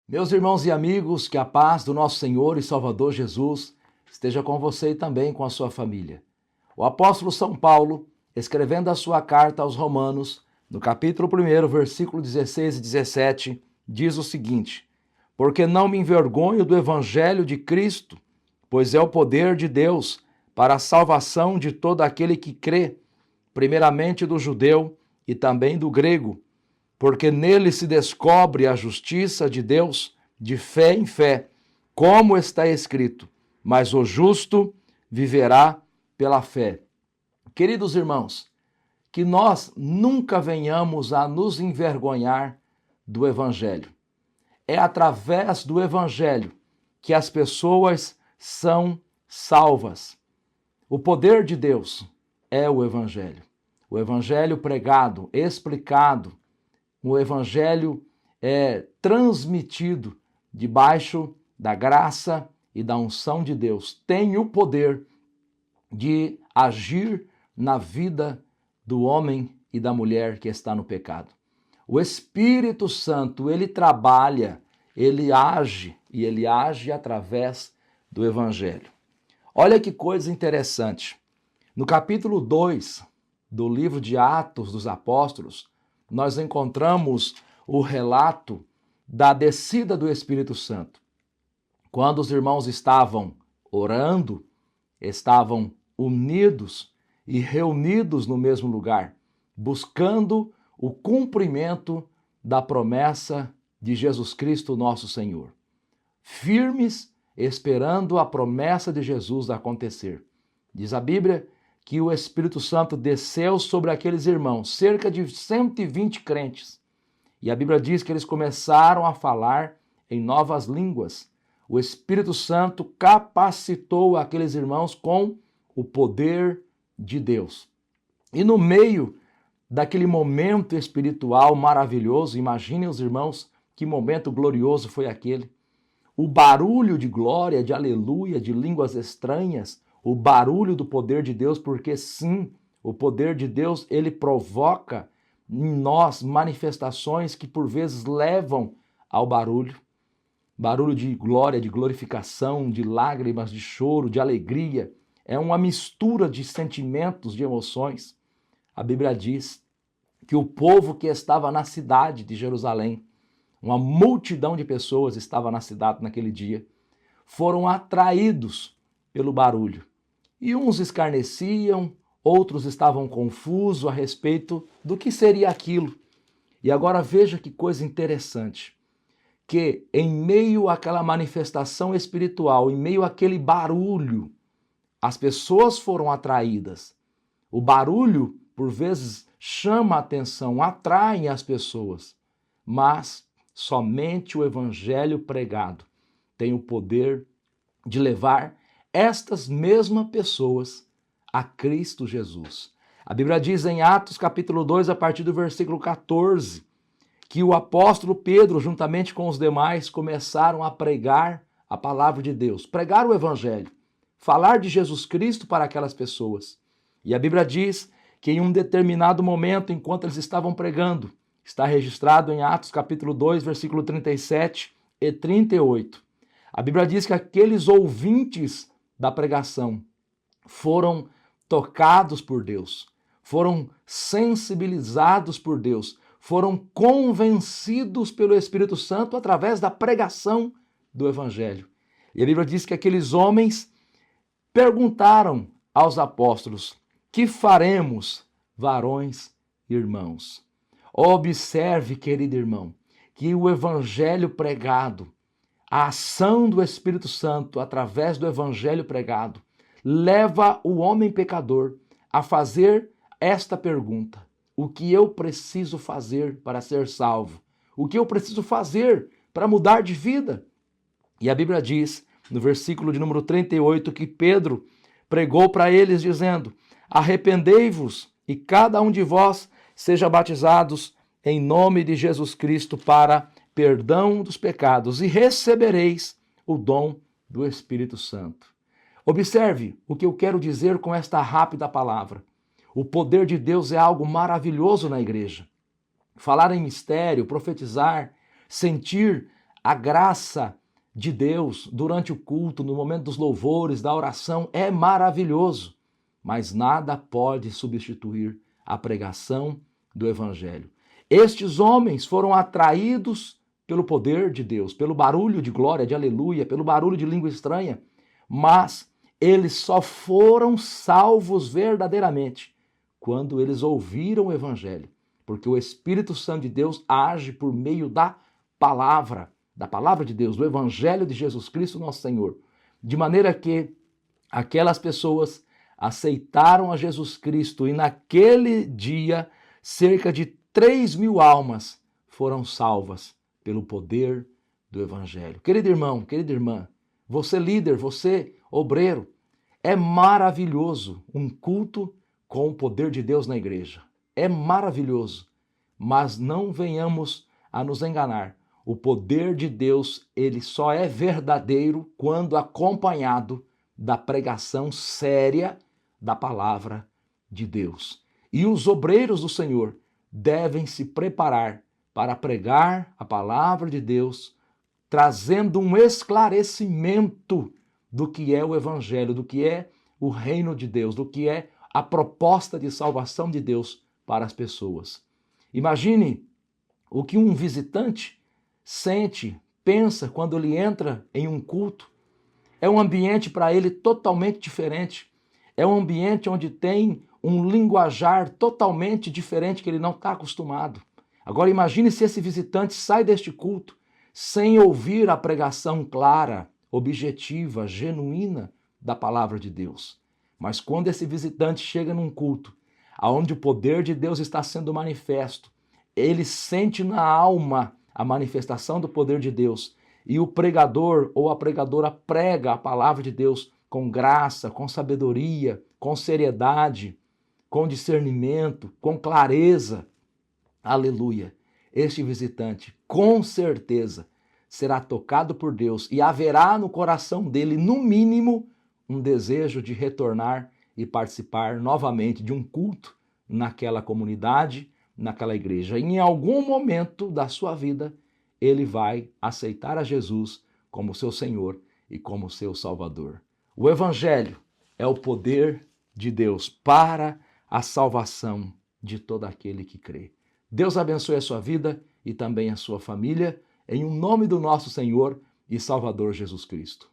Meus irmãos e amigos, que a paz do nosso Senhor e Salvador Jesus esteja com você e também com a sua família. O apóstolo São Paulo, escrevendo a sua carta aos Romanos, no capítulo 1, versículo 16 e 17, diz o seguinte: Porque não me envergonho do evangelho de Cristo, pois é o poder de Deus para a salvação de todo aquele que crê, primeiramente do judeu e também do grego, porque nele se descobre a justiça de Deus de fé em fé, como está escrito, mas o justo viverá pela fé. Queridos irmãos, que nós nunca venhamos a nos envergonhar do Evangelho. É através do Evangelho que as pessoas são salvas. O poder de Deus é o Evangelho. O Evangelho pregado, explicado, o Evangelho é transmitido debaixo da graça e da unção de Deus. Tem o poder de agir na vida do homem e da mulher que está no pecado. O Espírito Santo, ele trabalha, ele age e ele age através do Evangelho. Olha que coisa interessante. No capítulo 2 do livro de Atos dos Apóstolos, nós encontramos o relato da descida do Espírito Santo. Quando os irmãos estavam orando, estavam unidos e reunidos no mesmo lugar, buscando o cumprimento da promessa de Jesus Cristo, nosso Senhor. Firmes, esperando a promessa de Jesus acontecer. Diz a Bíblia que o Espírito Santo desceu sobre aqueles irmãos, cerca de 120 crentes. E a Bíblia diz que eles começaram a falar em novas línguas. O Espírito Santo capacitou aqueles irmãos com o poder de Deus. E no meio daquele momento espiritual maravilhoso, imaginem os irmãos, que momento glorioso foi aquele. O barulho de glória, de aleluia, de línguas estranhas, o barulho do poder de Deus, porque sim, o poder de Deus, ele provoca em nós manifestações que por vezes levam ao barulho. Barulho de glória, de glorificação, de lágrimas, de choro, de alegria. É uma mistura de sentimentos, de emoções. A Bíblia diz que o povo que estava na cidade de Jerusalém, uma multidão de pessoas estava na cidade naquele dia, foram atraídos pelo barulho. E uns escarneciam, outros estavam confusos a respeito do que seria aquilo. E agora veja que coisa interessante, que em meio àquela manifestação espiritual, em meio àquele barulho, as pessoas foram atraídas. O barulho, por vezes, chama a atenção, atrai as pessoas, mas somente o evangelho pregado tem o poder de levar estas mesmas pessoas a Cristo Jesus. A Bíblia diz em Atos capítulo 2, a partir do versículo 14, que o apóstolo Pedro, juntamente com os demais, começaram a pregar a palavra de Deus, pregar o evangelho, falar de Jesus Cristo para aquelas pessoas. E a Bíblia diz que em um determinado momento, enquanto eles estavam pregando, está registrado em Atos capítulo 2, versículo 37 e 38. A Bíblia diz que aqueles ouvintes da pregação foram tocados por Deus, foram sensibilizados por Deus, foram convencidos pelo Espírito Santo através da pregação do Evangelho. E a Bíblia diz que aqueles homens perguntaram aos apóstolos: que faremos, varões e irmãos? Observe, querido irmão, que o Evangelho pregado, a ação do Espírito Santo através do Evangelho pregado, leva o homem pecador a fazer esta pergunta: o que eu preciso fazer para ser salvo? O que eu preciso fazer para mudar de vida? E a Bíblia diz, no versículo de número 38, que Pedro pregou para eles dizendo: arrependei-vos e cada um de vós seja batizados em nome de Jesus Cristo para perdão dos pecados e recebereis o dom do Espírito Santo. Observe o que eu quero dizer com esta rápida palavra. O poder de Deus é algo maravilhoso na igreja. Falar em mistério, profetizar, sentir A graça de Deus durante o culto, no momento dos louvores, da oração, é maravilhoso, mas nada pode substituir a pregação do Evangelho. Estes homens foram atraídos pelo poder de Deus, pelo barulho de glória, de aleluia, pelo barulho de língua estranha, mas eles só foram salvos verdadeiramente quando eles ouviram o Evangelho, porque o Espírito Santo de Deus age por meio da palavra de Deus, do Evangelho de Jesus Cristo, nosso Senhor, de maneira que aquelas pessoas aceitaram a Jesus Cristo e naquele dia cerca de 3.000 almas foram salvas pelo poder do Evangelho. Querido irmão, querida irmã, você líder, você obreiro, é maravilhoso um culto com o poder de Deus na igreja. É maravilhoso, mas não venhamos a nos enganar. O poder de Deus, ele só é verdadeiro quando acompanhado da pregação séria da palavra de Deus. E os obreiros do Senhor devem se preparar para pregar a palavra de Deus, trazendo um esclarecimento do que é o Evangelho, do que é o reino de Deus, do que é a proposta de salvação de Deus para as pessoas. Imagine o que um visitante sente, pensa quando ele entra em um culto. É um ambiente para ele totalmente diferente. É um ambiente onde tem um linguajar totalmente diferente que ele não está acostumado. Agora imagine se esse visitante sai deste culto sem ouvir a pregação clara, objetiva, genuína da palavra de Deus. Mas quando esse visitante chega num culto onde o poder de Deus está sendo manifesto, ele sente na alma a manifestação do poder de Deus e o pregador ou a pregadora prega a palavra de Deus com graça, com sabedoria, com seriedade, com discernimento, com clareza. Aleluia! Este visitante, com certeza, será tocado por Deus e haverá no coração dele, no mínimo, um desejo de retornar e participar novamente de um culto naquela comunidade, naquela igreja. E em algum momento da sua vida, ele vai aceitar a Jesus como seu Senhor e como seu Salvador. O Evangelho é o poder de Deus para a salvação de todo aquele que crê. Deus abençoe a sua vida e também a sua família, em nome do nosso Senhor e Salvador Jesus Cristo.